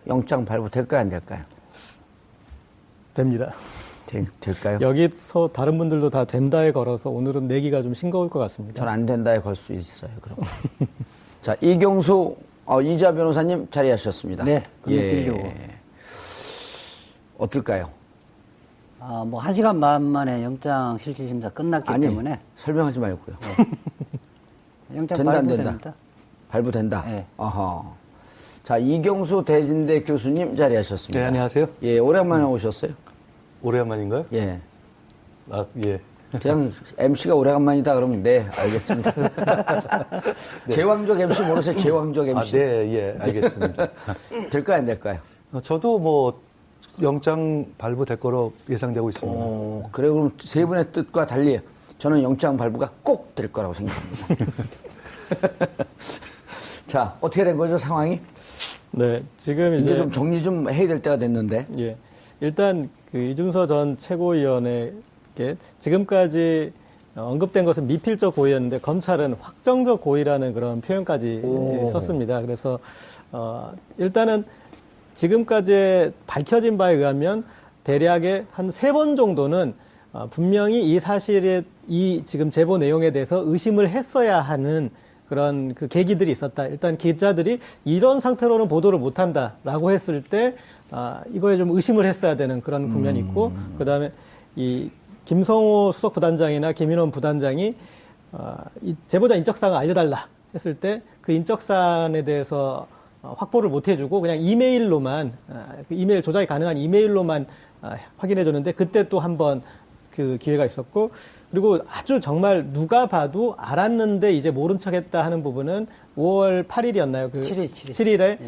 영장 발부 될까요, 안 될까요? 됩니다. 될까요? 여기서 다른 분들도 다 된다에 걸어서 오늘은 내기가 좀 싱거울 것 같습니다. 전 안 된다에 걸 수 있어요, 그럼. 자, 이경수, 이자 변호사님 자리하셨습니다. 네, 건너뛰려고. 어떨까요? 뭐 1시간 반 만에 영장 실질심사 끝났기 아니, 때문에 설명하지 말고요. 영장 된다, 안 된다? 발부됩니다. 발부된다? 네. 아하. 자, 이경수 대진대 교수님 자리하셨습니다. 네, 안녕하세요. 예, 오랜만에 오셨어요? 오래간만인가요? 예. 예. 그냥 MC가 오래간만이다 그러면 네, 알겠습니다. 제왕적 MC 모르세요? 제왕적 MC. 예, 알겠습니다. 될까요, 안 될까요? 저도 뭐 영장 발부될 거로 예상되고 있습니다. 그래, 그럼 세 분의 뜻과 달리 저는 영장 발부가 꼭 될 거라고 생각합니다. 자, 어떻게 된 거죠, 상황이? 네, 지금 이제 좀 정리 좀 해야 될 때가 됐는데. 예, 일단 그 이준서 전 최고위원에게 지금까지 언급된 것은 미필적 고의였는데 검찰은 확정적 고의라는 그런 표현까지 썼습니다. 그래서 일단은 지금까지 밝혀진 바에 의하면 대략의 한 3번 정도는 분명히 이 사실에 이 지금 제보 내용에 대해서 의심을 했어야 하는 그런 그 계기들이 있었다. 일단 기자들이 이런 상태로는 보도를 못한다라고 했을 때 이거에 좀 의심을 했어야 되는 그런 국면이 있고, 그 다음에 이 김성호 수석 부단장이나 김인원 부단장이 이 제보자 인적사항을 알려달라 했을 때 그 인적사항에 대해서 확보를 못 해주고 그냥 이메일로만 그 이메일 조작이 가능한 이메일로만 확인해줬는데 그때 또 한 번 그 기회가 있었고, 그리고 아주 정말 누가 봐도 알았는데 이제 모른 척했다 하는 부분은 5월 8일이었나요? 그 7일에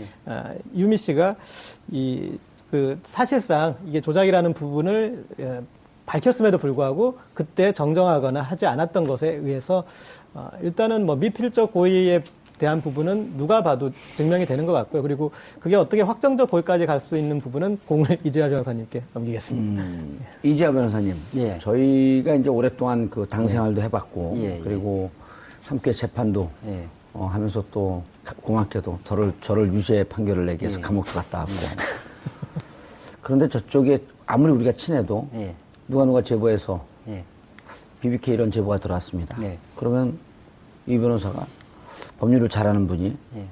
유미 씨가 그 사실상 이게 조작이라는 부분을 밝혔음에도 불구하고 그때 정정하거나 하지 않았던 것에 의해서 일단은 뭐 미필적 고의에 대한 부분은 누가 봐도 증명이 되는 것 같고요. 그리고 그게 어떻게 확정적 고의까지 갈 수 있는 부분은 공을 이재하 변호사님께 넘기겠습니다. 이재하 변호사님, 예. 저희가 이제 오랫동안 그 당 생활도 해봤고, 예. 그리고 함께 재판도 예. 하면서 또 고맙게도 저를 유죄 판결을 내기 위해서 감옥도 갔다 왔고. 그런데 저쪽에 아무리 우리가 친해도 예. 누가 제보해서 예. BBK 이런 제보가 들어왔습니다. 네. 그러면 이 변호사가 법률을 잘하는 분이 예.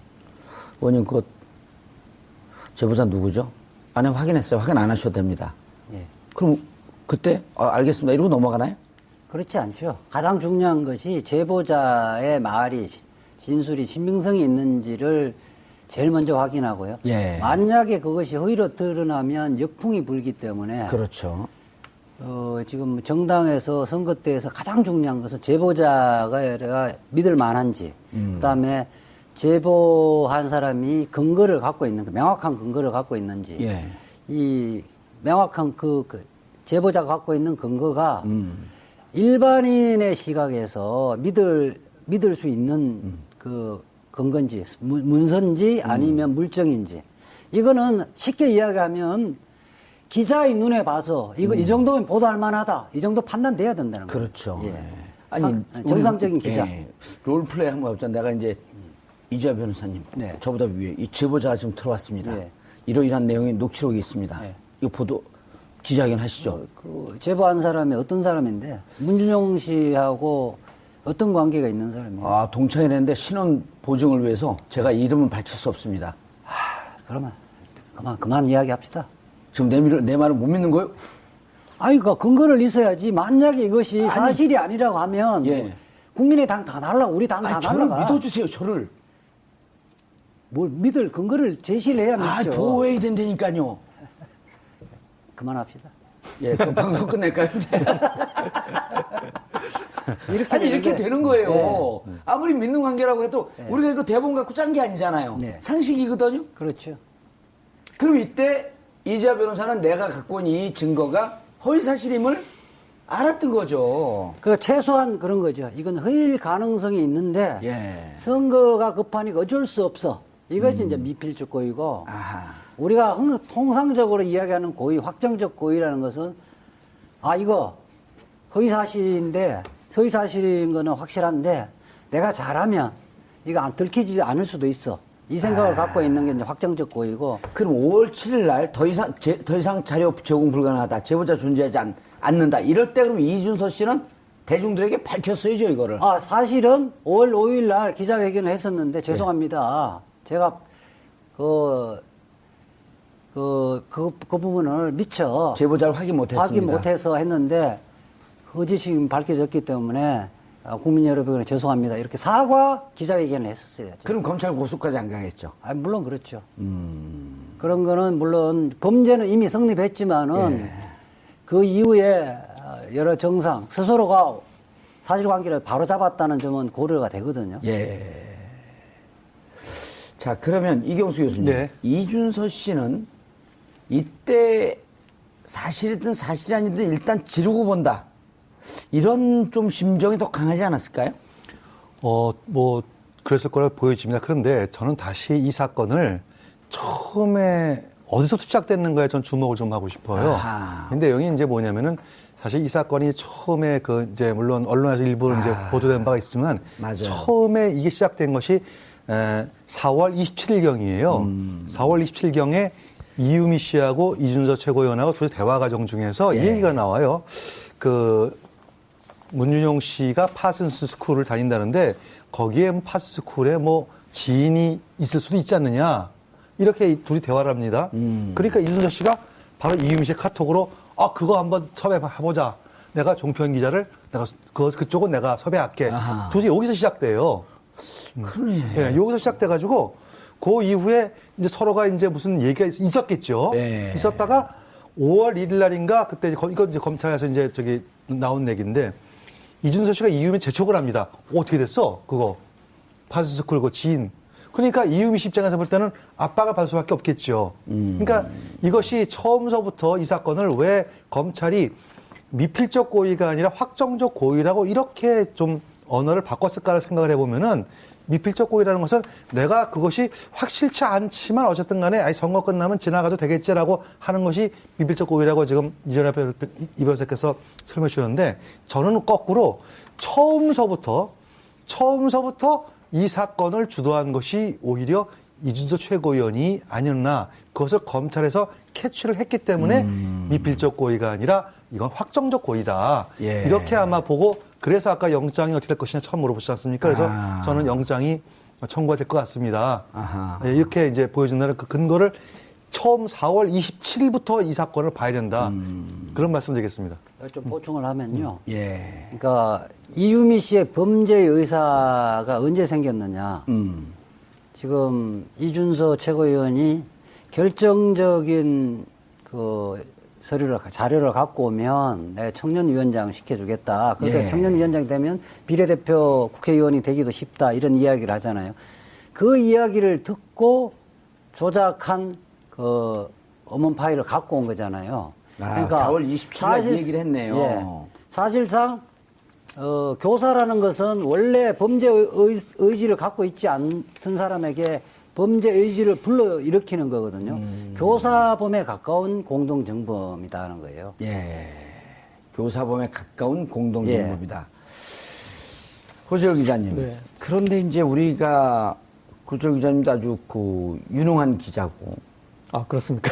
의원님 그 제보자 누구죠? 아니 확인했어요. 확인 안 하셔도 됩니다. 예. 그럼 그때 알겠습니다. 이러고 넘어가나요? 그렇지 않죠. 가장 중요한 것이 제보자의 말이 진술이 신빙성이 있는지를 제일 먼저 확인하고요. 예. 만약에 그것이 허위로 드러나면 역풍이 불기 때문에 그렇죠. 지금 정당에서 선거 때에서 가장 중요한 것은 제보자가 믿을 만한지, 그다음에 제보한 사람이 근거를 갖고 있는, 명확한 근거를 갖고 있는지, 예. 이 명확한 제보자가 갖고 있는 근거가 일반인의 시각에서 믿을 수 있는 그 근거인지, 문서인지 아니면 물증인지, 이거는 쉽게 이야기하면 기자의 눈에 봐서 이 정도면 보도할 만하다. 이 정도 판단돼야 된다는 거예요. 그렇죠. 예. 예. 아니 정상적인 기자. 예. 롤플레이 한번 해보자. 내가 이제 이재하 변호사님, 네. 저보다 위에 이 제보자가 지금 들어왔습니다. 예. 이러이러한 내용이 녹취록이 있습니다. 예. 이거 보도 기자회견 하시죠. 그 제보한 사람이 어떤 사람인데 문준용 씨하고 어떤 관계가 있는 사람이에요? 동창이랬는데 신원 보증을 위해서 제가 이름은 밝힐 수 없습니다. 그러면 그만 이야기합시다. 지금 내 말을 못 믿는 거예요? 아니, 그 근거를 있어야지. 만약에 이것이 사실이 아니라고 하면 예. 국민의 당 다 날라, 우리 당 다 저를 날라가. 믿어주세요, 저를. 뭘 믿을 근거를 제시를 해야 믿죠. 보호해야 된다니까요. 그만합시다. 예, 그 방송 끝낼까요, 이제? 이렇게 되는데. 되는 거예요. 네. 아무리 믿는 관계라고 해도 우리가 이거 대본 갖고 짠 게 아니잖아요. 네. 상식이거든요. 그렇죠. 그럼 이때 이재하 변호사는 내가 갖고 온 이 증거가 허위사실임을 알았던 거죠. 그 최소한 그런 거죠. 이건 허위일 가능성이 있는데 예. 선거가 급하니까 어쩔 수 없어. 이것이 이제 미필적 고의고, 아하. 우리가 통상적으로 이야기하는 고의, 확정적 고의라는 것은 이거 허위사실인데, 허위사실인 거는 확실한데 내가 잘하면 이거 안 들키지 않을 수도 있어. 이 생각을 갖고 있는 게 이제 확정적 고의고. 그럼 5월 7일 날 더 이상 자료 제공 불가능하다. 제보자 존재하지 않는다. 이럴 때 그럼 이준서 씨는 대중들에게 밝혔어야죠, 이거를. 사실은 5월 5일 날 기자회견을 했었는데 죄송합니다. 제가 그 부분을 미처 제보자를 확인 못했습니다. 확인 못해서 했는데 거짓이 밝혀졌기 때문에 국민 여러분께 죄송합니다. 이렇게 사과 기자회견을 했었어요. 그럼 검찰 고소까지 안 가겠죠. 물론 그렇죠. 그런 거는 물론 범죄는 이미 성립했지만은 그 이후에 여러 정상 스스로가 사실관계를 바로 잡았다는 점은 고려가 되거든요. 예. 자, 그러면 이경수 교수님. 네. 이준서 씨는 이때 사실이든 사실이 아니든 일단 지르고 본다. 이런 좀 심정이 더 강하지 않았을까요? 뭐, 그랬을 거라 보여집니다. 그런데 저는 다시 이 사건을 처음에 어디서부터 시작됐는 거에 전 주목을 좀 하고 싶어요. 아하. 근데 여기 이제 뭐냐면은 사실 이 사건이 처음에 이제 물론 언론에서 일부 이제 보도된 바가 있지만 맞아요. 처음에 이게 시작된 것이 4월 27일경이에요. 4월 27일경에 이유미 씨하고 이준서 최고위원하고 둘이 대화 과정 중에서 이 얘기가 나와요. 문윤용 씨가 파슨스 스쿨을 다닌다는데 거기에 파슨스 스쿨에 뭐 지인이 있을 수도 있지 않느냐. 이렇게 둘이 대화를 합니다. 그러니까 이준서 씨가 바로 이유미 씨의 카톡으로 그거 한번 섭외해보자. 내가 종편 기자를 그쪽은 내가 섭외할게. 아하. 도대체 여기서 시작돼요. 그러네. 예, 여기서 시작돼가지고 그 이후에 이제 서로가 이제 무슨 얘기가 있었겠죠. 예. 있었다가 5월 1일 날인가 그때 이거 이제 검찰에서 이제 나온 얘기인데 이준서 씨가 이유미 재촉을 합니다. 어떻게 됐어? 그거 파스스쿨 그 지인. 그러니까 이유미 씨 입장에서 볼 때는 압박을 받을 수밖에 없겠죠. 그러니까 이것이 처음서부터 이 사건을 왜 검찰이 미필적 고의가 아니라 확정적 고의라고 이렇게 좀 언어를 바꿨을까를 생각을 해보면은 미필적 고의라는 것은 내가 그것이 확실치 않지만 어쨌든 간에 선거 끝나면 지나가도 되겠지라고 하는 것이 미필적 고의라고 지금 이전에 이 변호사께서 설명해 주셨는데 저는 거꾸로 처음서부터 이 사건을 주도한 것이 오히려 이준서 최고위원이 아니었나. 그것을 검찰에서 캐치를 했기 때문에 미필적 고의가 아니라 이건 확정적 고의다. 예. 이렇게 아마 보고 그래서 아까 영장이 어떻게 될 것이냐 처음 물어보시지 않습니까? 그래서 저는 영장이 청구가 될 것 같습니다. 네, 이렇게 이제 보여준다는 그 근거를 처음 4월 27일부터 이 사건을 봐야 된다. 그런 말씀 드리겠습니다. 좀 보충을 하면요. 예. 그러니까 이유미 씨의 범죄 의사가 언제 생겼느냐. 지금 이준서 최고위원이 결정적인 자료를 갖고 오면 내가 청년위원장 시켜주겠다. 그러니까 예. 청년위원장이 되면 비례대표 국회의원이 되기도 쉽다. 이런 이야기를 하잖아요. 그 이야기를 듣고 조작한 어문 파일을 갖고 온 거잖아요. 그러니까 4월 27일 날 이 얘기를 했네요. 예, 사실상 교사라는 것은 원래 범죄 의지를 갖고 있지 않던 사람에게 범죄 의지를 불러일으키는 거거든요. 교사범에 가까운 공동정범이다 는 거예요. 예. 교사범에 가까운 공동정범이다. 고재열 기자님. 네. 그런데 이제 우리가 고재열 기자님도 아주 유능한 기자고 그렇습니까?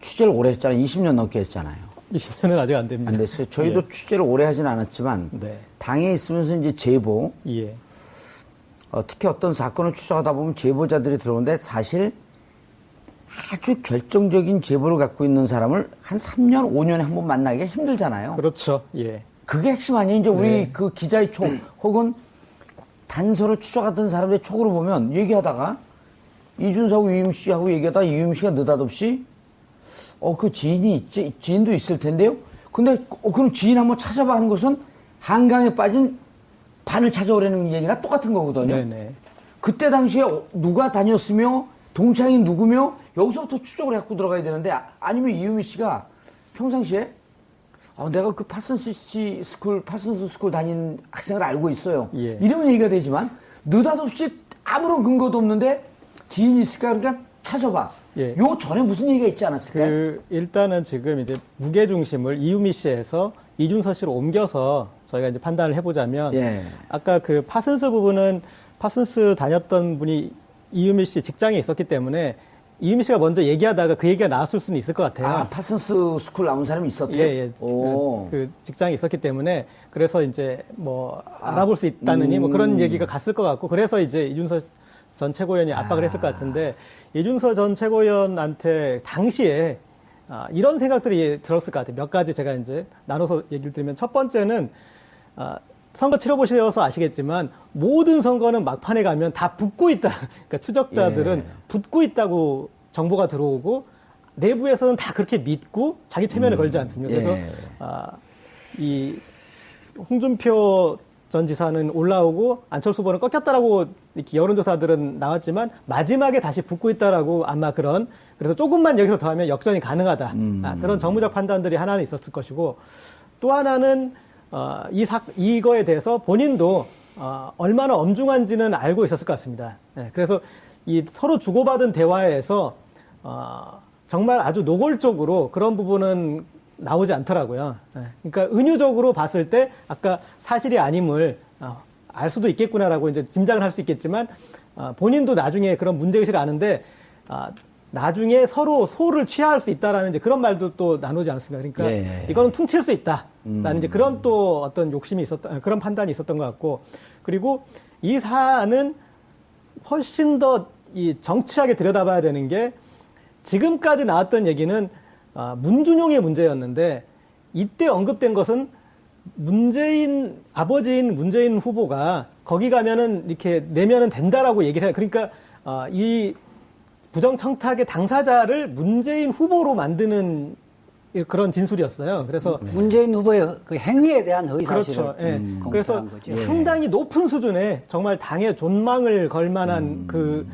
취재를 오래 했잖아요. 20년 넘게 했잖아요. 20년은 아직 안 됩니다. 안 됐어요. 저희도 취재를 오래 하진 않았지만 네. 당에 있으면서 이제 제보 예. 특히 어떤 사건을 추적하다 보면 제보자들이 들어오는데 사실 아주 결정적인 제보를 갖고 있는 사람을 한 3년, 5년에 한 번 만나기가 힘들잖아요. 그렇죠. 예. 그게 핵심 아니에요. 이제 우리 네. 그 기자의 촉 혹은 단서를 추적하던 사람의 촉으로 보면 얘기하다가 이준서하고 이유미 씨하고 얘기하다가 이유미 씨가 느닷없이 그 지인도 있을 텐데요. 근데 그럼 지인 한번 찾아봐 하는 것은 한강에 빠진 반을 찾아오라는 얘기나 똑같은 거거든요. 네네. 그때 당시에 누가 다녔으며 동창이 누구며 여기서부터 추적을 해갖고 들어가야 되는데 아니면 이유미 씨가 평상시에 내가 그 파슨스 스쿨 다닌 학생을 알고 있어요. 예. 이러면 얘기가 되지만 느닷없이 아무런 근거도 없는데 지인이 있을까 그러니까 찾아봐. 예. 요 전에 무슨 얘기가 있지 않았을까요? 일단은 지금 이제 무게 중심을 이유미 씨에서 이준서 씨로 옮겨서 저희가 이제 판단을 해보자면 예. 아까 그 파슨스 부분은 파슨스 다녔던 분이 이유미 씨 직장에 있었기 때문에 이유미 씨가 먼저 얘기하다가 그 얘기가 나왔을 수는 있을 것 같아요. 아, 파슨스 스쿨 나온 사람이 있었대요? 예. 오. 그 직장에 있었기 때문에 그래서 이제 뭐 알아볼 수 있다느니 뭐 그런 얘기가 갔을 것 같고 그래서 이제 이준서 전 최고위원이 압박을 했을 것 같은데 이준서 전 최고위원한테 당시에 이런 생각들이 들었을 것 같아요. 몇 가지 제가 이제 나눠서 얘기를 드리면 첫 번째는 선거 치러보셔서 아시겠지만 모든 선거는 막판에 가면 다 붙고 있다. 그러니까 추적자들은 붙고 있다고 정보가 들어오고 내부에서는 다 그렇게 믿고 자기 체면을 걸지 않습니까? 그래서 이 홍준표 전 지사는 올라오고 안철수 후보는 꺾였다라고 이렇게 여론조사들은 나왔지만 마지막에 다시 붙고 있다라고 아마 그래서 조금만 여기서 더 하면 역전이 가능하다. 그런 정무적 판단들이 하나는 있었을 것이고 또 하나는 이거에 대해서 본인도 얼마나 엄중한지는 알고 있었을 것 같습니다. 네, 그래서 이 서로 주고받은 대화에서 정말 아주 노골적으로 그런 부분은 나오지 않더라고요. 네, 그러니까 은유적으로 봤을 때 아까 사실이 아님을 알 수도 있겠구나라고 이제 짐작을 할 수 있겠지만 본인도 나중에 그런 문제의식을 아는데 나중에 서로 소를 취할 수 있다라는 이제 그런 말도 또 나누지 않았습니까? 그러니까 이거는 퉁칠 수 있다라는 이제 그런 또 어떤 욕심이 있었던 그런 판단이 있었던 것 같고 그리고 이 사안은 훨씬 더 이 정치하게 들여다봐야 되는 게 지금까지 나왔던 얘기는 문준용의 문제였는데 이때 언급된 것은 아버지인 문재인 후보가 거기 가면은 이렇게 내면은 된다라고 얘기를 해요. 그러니까 이 부정청탁의 당사자를 문재인 후보로 만드는 그런 진술이었어요. 그래서 문재인 후보의 그 행위에 대한 허위 사실을 그렇죠. 예. 그래서 공표한 거죠. 상당히 높은 수준의 정말 당의 존망을 걸 만한 그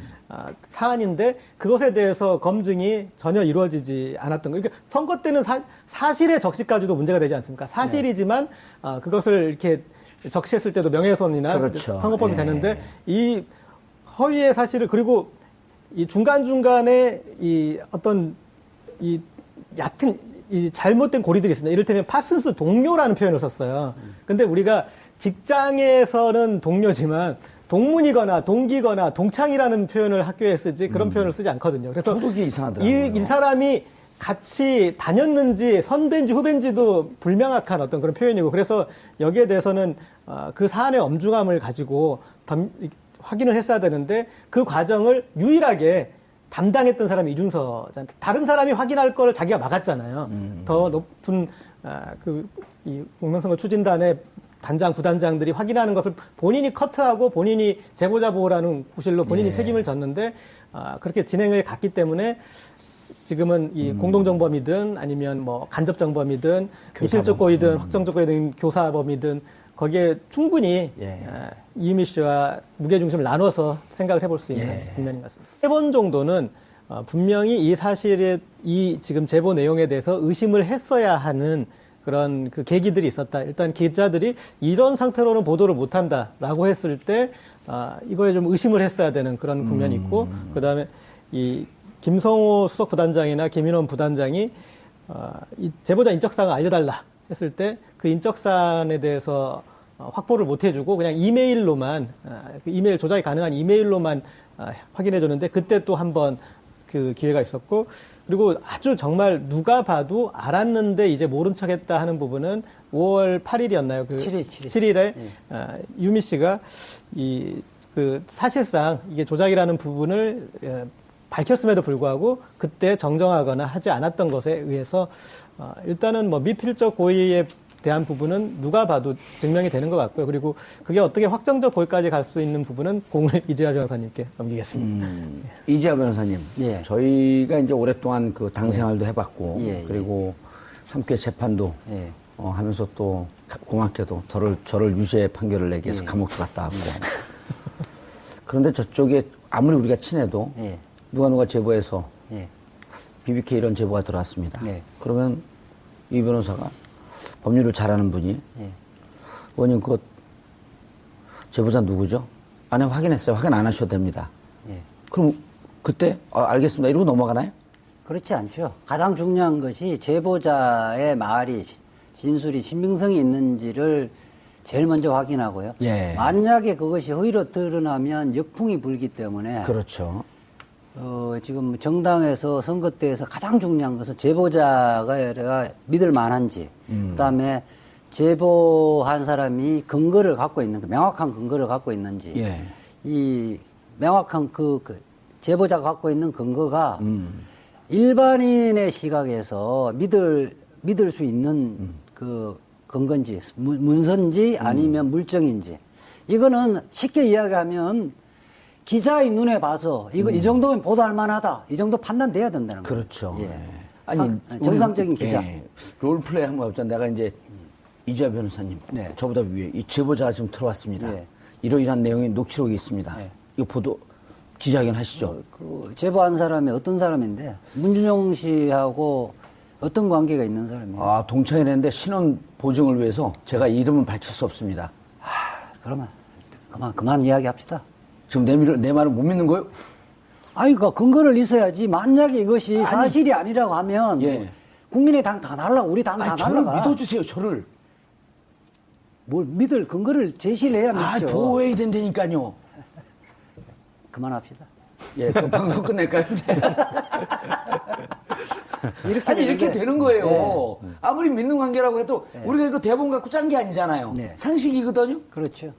사안인데 그것에 대해서 검증이 전혀 이루어지지 않았던 거예요. 그러니까 선거 때는 사실의 적시까지도 문제가 되지 않습니까? 사실이지만 그것을 이렇게 적시했을 때도 명예훼손이나 그렇죠. 선거법이 되는데 이 허위의 사실을 그리고 이 중간중간에 이 어떤 이 얕은 이 잘못된 고리들이 있습니다. 이를테면 파슨스 동료라는 표현을 썼어요. 근데 우리가 직장에서는 동료지만 동문이거나 동기거나 동창이라는 표현을 학교에 쓰지 그런 표현을 쓰지 않거든요. 그래서 저도 그게 이상하더라고요. 이 사람이 같이 다녔는지 선배인지 후배인지도 불명확한 어떤 그런 표현이고 그래서 여기에 대해서는 그 사안의 엄중함을 가지고 확인을 했어야 되는데 그 과정을 유일하게 담당했던 사람이 이준서잖아요. 다른 사람이 확인할 걸 자기가 막았잖아요. 더 높은 이 공명선거 추진단의 단장, 부단장들이 확인하는 것을 본인이 커트하고 본인이 제보자 보호라는 구실로 본인이 책임을 졌는데 그렇게 진행을 갔기 때문에 지금은 이 공동정범이든 아니면 뭐 간접정범이든 미필적 고의든 확정적 고의든 교사범이든 거기에 충분히 이유미 씨와 무게중심을 나눠서 생각을 해볼 수 있는 국면인 것 같습니다. 3번 정도는 분명히 이 사실에 이 지금 제보 내용에 대해서 의심을 했어야 하는 그런 그 계기들이 있었다. 일단 기자들이 이런 상태로는 보도를 못한다라고 했을 때 이거에 좀 의심을 했어야 되는 그런 국면이 있고 그다음에 이 김성호 수석 부단장이나 김인원 부단장이 이 제보자 인적사항을 알려달라 했을 때 그 인적사안에 대해서 확보를 못 해주고 그냥 이메일로만 그 이메일 조작이 가능한 이메일로만 확인해줬는데 그때 또 한 번 그 기회가 있었고 그리고 아주 정말 누가 봐도 알았는데 이제 모른 척했다 하는 부분은 5월 8일이었나요? 그 7일에 유미 씨가 그 사실상 이게 조작이라는 부분을 밝혔음에도 불구하고 그때 정정하거나 하지 않았던 것에 의해서 일단은 뭐 미필적 고의에 대한 부분은 누가 봐도 증명이 되는 것 같고요. 그리고 그게 어떻게 확정적 고의까지 갈 수 있는 부분은 공을 이재하 변호사님께 넘기겠습니다. 이재하 변호사님, 예. 저희가 이제 오랫동안 그 당 생활도 해봤고, 그리고 함께 재판도 하면서 또 고맙게도 저를 유죄 판결을 내기 위해서 감옥도 갔다 왔고. 그런데 저쪽에 아무리 우리가 친해도 누가 제보해서 BBK 이런 제보가 들어왔습니다. 그러면 이 변호사가 법률을 잘하는 분이 의원님 그 제보자 누구죠? 아니 확인했어요. 확인 안 하셔도 됩니다. 그럼 그때 알겠습니다. 이러고 넘어가나요? 그렇지 않죠. 가장 중요한 것이 제보자의 말이 진술이 신빙성이 있는지를 제일 먼저 확인하고요. 예. 만약에 그것이 허위로 드러나면 역풍이 불기 때문에 그렇죠. 지금 정당에서 선거 때에서 가장 중요한 것은 제보자가 믿을 만한지, 그다음에 제보한 사람이 근거를 갖고 있는, 명확한 근거를 갖고 있는지, 예. 이 명확한 제보자가 갖고 있는 근거가 일반인의 시각에서 믿을 수 있는 그 근거인지, 문서인지 아니면 물증인지, 이거는 쉽게 이야기하면 기자의 눈에 봐서 이 정도면 보도할 만하다, 이 정도 판단돼야 된다는 거예요. 그렇죠. 예. 아니, 정상적인 우리, 기자. 예, 롤플레이 한번 해보자. 내가 이제 이주아 변호사님, 네. 저보다 위에 이 제보자가 지금 들어왔습니다. 네. 이러이러한 내용의 녹취록이 있습니다. 네. 이거 보도 기자회견 하시죠. 그 제보한 사람이 어떤 사람인데 문준용 씨하고 어떤 관계가 있는 사람이에요? 아, 동창이 했는데 신원 보증을 위해서 제가 이름은 밝힐 수 없습니다. 그러면 그만 이야기합시다. 지금 내 말을 못 믿는 거예요? 아니, 그 근거를 있어야지. 만약에 이것이 사실이 아니라고 하면 예. 국민의당 다 날라, 우리 당 다 아니, 저를 날라가. 믿어주세요, 저를. 뭘 믿을 근거를 제시를 해야 아, 믿죠. 보호해야 된다니까요. 그만합시다. 예, 그 방송 끝낼까요, 이제? 이렇게 되는데, 되는 거예요. 네. 아무리 믿는 관계라고 해도 우리가 이거 대본 갖고 짠 게 아니잖아요. 네. 상식이거든요. 그렇죠.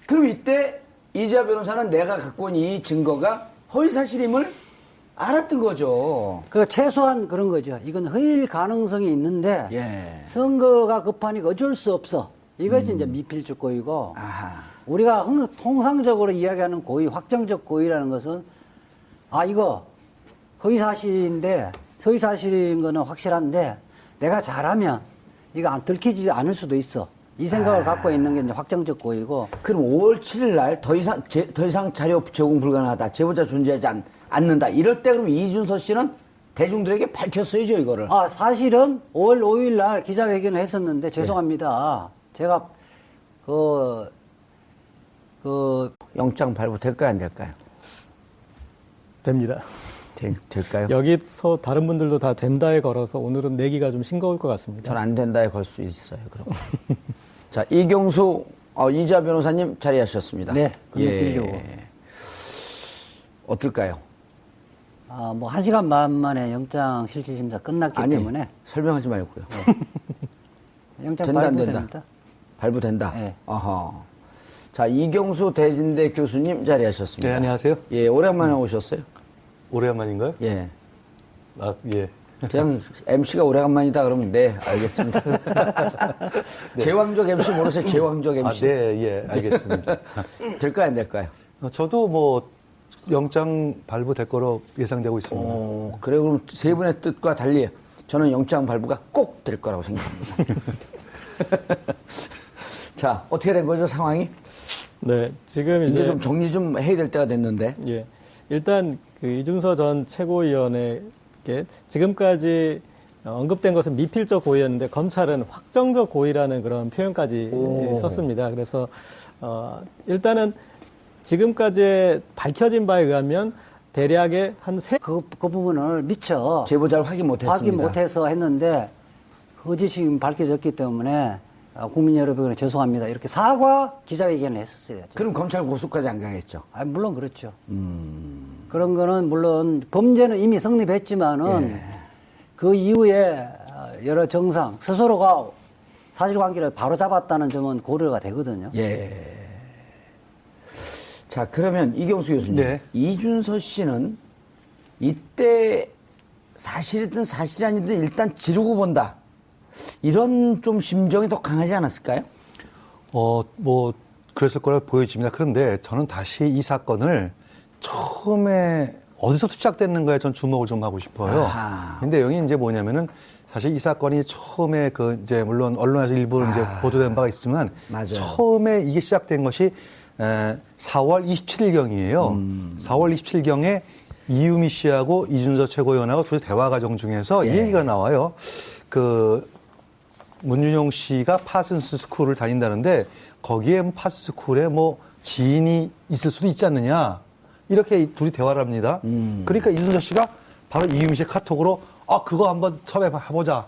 그럼 이때 이주아 변호사는 내가 갖고 온 이 증거가 허위사실임을 알았던 거죠. 그 최소한 그런 거죠. 이건 허위일 가능성이 있는데 예. 선거가 급하니까 어쩔 수 없어. 이것이 이제 미필적 고의고 아하. 우리가 통상적으로 이야기하는 고의, 확정적 고의라는 것은 이거 허위사실인데 허위사실인 거는 확실한데 내가 잘하면 이거 안 들키지 않을 수도 있어. 이 생각을 갖고 있는 게 이제 확정적 고의고. 그럼 5월 7일 날 더 이상 자료 제공 불가능하다. 제보자 존재하지 않는다. 이럴 때 그럼 이준서 씨는 대중들에게 밝혔어야죠, 이거를. 사실은 5월 5일 날 기자회견을 했었는데 죄송합니다. 제가 영장 발부 될까요, 안 될까요? 됩니다. 될까요? 여기서 다른 분들도 다 된다에 걸어서 오늘은 내기가 좀 싱거울 것 같습니다. 전 안 된다에 걸 수 있어요, 그럼. 자, 이경수, 이주아 변호사님 자리하셨습니다. 네, 건너뛰려고. 어떨까요? 뭐 1시간 반 만에 영장 실질심사 끝났기 아니, 때문에 설명하지 말고요. 영장 된다, 안 된다? 발부됩니다. 발부된다? 네. 아하. 자, 이경수 대진대 교수님 자리하셨습니다. 네, 안녕하세요. 예, 오랜만에 오셨어요. 오래간만인가요? 예. 예. 그냥 MC가 오래간만이다 그러면 네, 알겠습니다. 제왕적 MC 모르세요? 제왕적 MC. 네, 예, 알겠습니다. 될까요, 안 될까요? 저도 뭐 영장 발부될 거로 예상되고 있습니다. 그래, 그럼 세 분의 뜻과 달리 저는 영장 발부가 꼭 될 거라고 생각합니다. 자, 어떻게 된 거죠, 상황이? 네, 지금 이제 좀 정리 좀 해야 될 때가 됐는데. 예. 일단 그 이준서 전 최고위원에게 지금까지 언급된 것은 미필적 고의였는데 검찰은 확정적 고의라는 그런 표현까지 썼습니다. 그래서 일단은 지금까지 밝혀진 바에 의하면 대략의 한 그 부분을 미처 제보자를 확인 못했습니다. 확인 못해서 했는데 거짓이 밝혀졌기 때문에 국민 여러분께 죄송합니다. 이렇게 사과 기자회견을 했었어요. 그럼 검찰 고소까지 안 가겠죠. 물론 그렇죠. 그런 거는 물론 범죄는 이미 성립했지만은 그 이후에 여러 정상 스스로가 사실관계를 바로 잡았다는 점은 고려가 되거든요. 예. 자, 그러면 이경수 교수님. 네. 이준서 씨는 이때 사실이든 사실이 아니든 일단 지르고 본다. 이런 좀 심정이 더 강하지 않았을까요? 뭐 그랬을 거라 보여집니다. 그런데 저는 다시 이 사건을 처음에 어디서부터 시작됐는가에 전 주목을 좀 하고 싶어요. 아하. 근데 여기 이제 뭐냐면은 사실 이 사건이 처음에 이제 물론 언론에서 일부 이제 보도된 바가 있지만 맞아요. 처음에 이게 시작된 것이 4월 27일경이에요. 4월 27일경에 이유미 씨하고 이준서 최고위원하고 둘이 대화 과정 중에서 이 얘기가 나와요. 문준용 씨가 파슨스 스쿨을 다닌다는데 거기에 파슨스 스쿨에 뭐 지인이 있을 수도 있지 않느냐. 이렇게 둘이 대화를 합니다. 그러니까 이준서 씨가 바로 이유미 씨의 카톡으로 그거 한번 섭외해보자.